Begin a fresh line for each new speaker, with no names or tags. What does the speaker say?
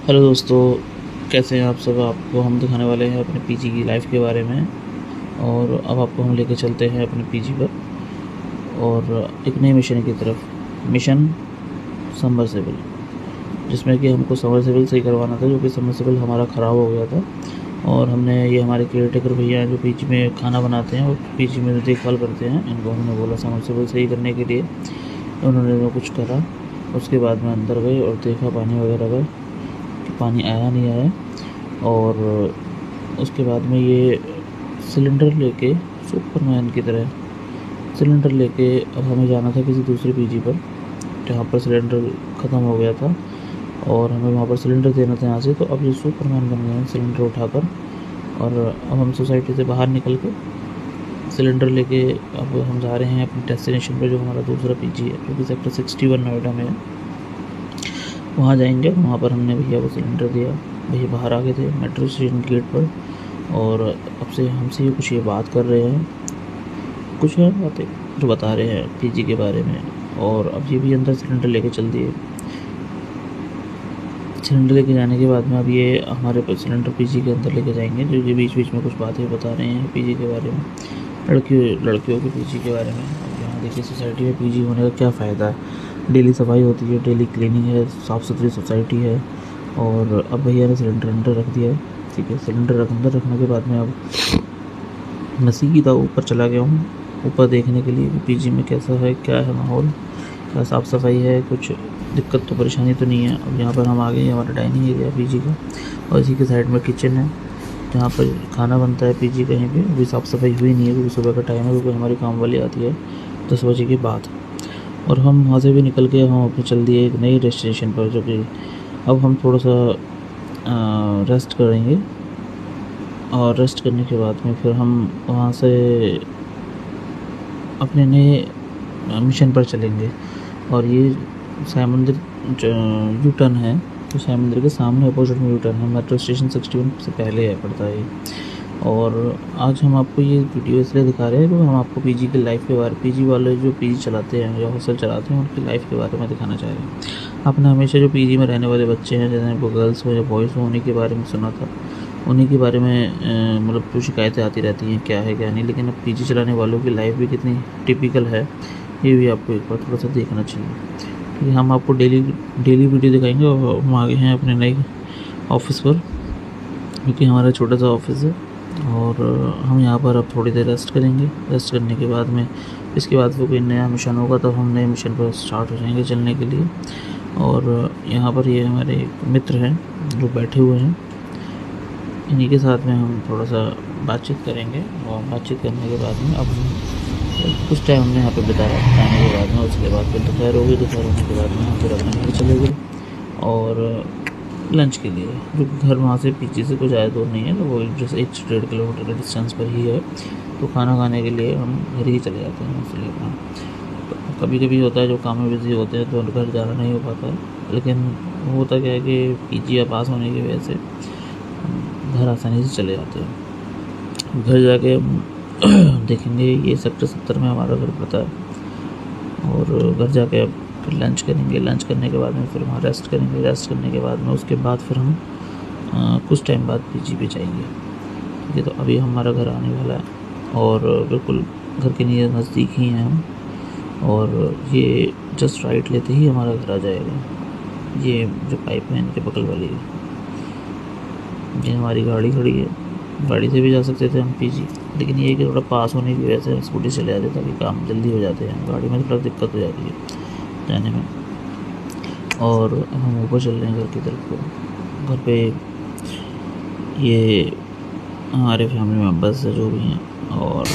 Hello दोस्तों, कैसे हैं आप सब। आपको हम दिखाने वाले हैं अपने पीजी की लाइफ के बारे में। और अब आपको हम लेके चलते हैं अपने पीजी पर और एक नई मिशन की तरफ। मिशन सबमर्सिबल, जिसमें कि हमको सबमर्सिबल सही करवाना था, जो कि सबमर्सिबल हमारा ख़राब हो गया था। और हमने ये हमारे केयरटेकर भैया हैं जो पीजी में खाना बनाते हैं और पीजी में देखभाल करते हैं, इनको हमने बोला सबमर्सिबल सही करने के लिए। उन्होंने जो कुछ करा, उसके बाद में अंदर गए और देखा पानी वगैरह का कि पानी आया नहीं आया। और उसके बाद में ये सिलेंडर लेके सुपरमैन की तरह सिलेंडर लेके अब हमें जाना था किसी दूसरे पीजी पर, जहाँ पर सिलेंडर ख़त्म हो गया था और हमें वहाँ पर सिलेंडर देना था यहाँ से। तो अब ये सुपरमैन बन गए हैं सिलेंडर उठाकर। और अब हम सोसाइटी से बाहर निकल के सिलेंडर लेके अब हम जा रहे हैं अपने डेस्टिनेशन पर, जो हमारा दूसरा पीजी है, जो कि सेक्टर 61 नोएडा में है। वहाँ जाएंगे, वहाँ पर हमने भैया को सिलेंडर दिया। भैया बाहर आ गए थे मेट्रो स्टेशन गेट पर और अब से हमसे ये बात कर रहे हैं, कुछ है बातें जो बता रहे हैं पीजी के बारे में। और अब ये भी अंदर सिलेंडर लेके चल दिए। सिलेंडर लेके जाने के बाद में अब ये हमारे सिलेंडर पीजी के अंदर लेके जाएंगे, जो ये बीच बीच में कुछ बातें बता रहे हैं पीजी के बारे में, लड़कियों के पीजी के बारे में। अब यहाँ देखिए सोसाइटी में पीजी होने का क्या फ़ायदा है। डेली सफाई होती है, डेली क्लीनिंग है, साफ़ सुथरी सोसाइटी है। और अब भैया ने सिलेंडर अंदर रख दिया है, ठीक है। सिलेंडर अंदर रखने के बाद में अब नसी की था ऊपर चला गया हूँ, ऊपर देखने के लिए पीजी में कैसा है, क्या है माहौल, क्या साफ़ सफाई है, कुछ दिक्कत तो परेशानी तो नहीं है। अब यहाँ पर हम आ गए, हमारा डाइनिंग एरिया पीजी का, और इसी के साइड में किचन है जहाँ पर खाना बनता है पीजी। कहीं पे अभी साफ़ सफाई हुई नहीं है क्योंकि सुबह का टाइम है, क्योंकि हमारी काम वाली आती है 10 बजे के बाद। और हम वहाँ से भी निकल के हम अपने चल दिए एक नई डेस्टिनेशन पर, जो कि अब हम थोड़ा सा रेस्ट करेंगे। और रेस्ट करने के बाद में फिर हम वहाँ से अपने नए मिशन पर चलेंगे। और ये साई मंदिर यू टर्न है, तो साई मंदिर के सामने अपोजिट में यू टर्न है, मेट्रो स्टेशन 61 से पहले है पड़ता है। और आज हम आपको ये वीडियो इसलिए दिखा रहे हैं क्योंकि हम आपको पीजी की लाइफ के बारे, पीजी वाले जो पीजी चलाते हैं या हॉस्टल चलाते हैं, उनकी लाइफ के बारे में दिखाना चाह रहे हैं। आपने हमेशा जो पीजी में रहने वाले बच्चे हैं, जैसे वो गर्ल्स हो या बॉयज़ हो, उन्हीं के बारे में सुना था, उन्हीं के बारे में मतलब जो शिकायतें आती रहती हैं क्या है क्या नहीं। लेकिन अब पीजी चलाने वालों की लाइफ भी कितनी टिपिकल है, ये भी आपको एक बार थोड़ा सा देखना चाहिए। क्योंकि हम आपको डेली वीडियो दिखाएंगे। और हम आ गए हैं अपने नए ऑफिस पर, क्योंकि हमारा छोटा सा ऑफिस है। और हम यहाँ पर अब थोड़ी देर रेस्ट करेंगे। रेस्ट करने के बाद में इसके बाद वो कोई नया मिशन होगा, तो हम नए मिशन पर स्टार्ट हो जाएंगे चलने के लिए। और यहाँ पर ये हमारे मित्र हैं जो बैठे हुए हैं, इन्हीं के साथ में हम थोड़ा सा बातचीत करेंगे। और बातचीत करने के बाद में अब कुछ टाइम हमने यहाँ पे बिताया, बताने के बाद में उसके बाद फिर दोपहर होगी। दोपहर होने के बाद में हम फिर अपने घर चले गए और लंच के लिए, जो घर वहाँ से पीछे से कुछ ज़्यादा दूर नहीं है, तो वो जैसे 1 से 1.5 किलोमीटर के डिस्टेंस पर ही है। तो खाना खाने के लिए हम घर ही चले जाते हैं इसलिए अपना। तो कभी कभी होता है जो काम में बिज़ी होते हैं तो घर जाना नहीं हो पाता है, लेकिन होता क्या है कि पीजी या पास होने की वजह से घर आसानी से चले जाते हैं। घर जाके देखेंगे, ये सेक्टर 70 में हमारा घर पड़ता है। और घर जाके अब फिर लंच करेंगे। लंच करने के बाद में फिर वहाँ रेस्ट करेंगे। रेस्ट करने के बाद में उसके बाद फिर हम कुछ टाइम बाद पीजी पे जाएंगे, ठीक है। तो अभी हमारा घर आने वाला है और बिल्कुल घर के नज़दीक ही हैं हम। और ये जस्ट राइट लेते ही हमारा घर आ जाएगा। ये जो पाइप लाइन के बगल वाली है, ये हमारी गाड़ी खड़ी है। गाड़ी से भी जा सकते थे हम पीजी, लेकिन ये कि थोड़ा पास होने की वजह से स्कूटी से ले जाते ताकि काम जल्दी हो जाते हैं। गाड़ी में थोड़ा दिक्कत हो जाती है जाने में। और हम ऊपर चल रहे हैं घर की तरफ को। घर पे ये हमारे फैमिली मेम्बर्स जो भी हैं, और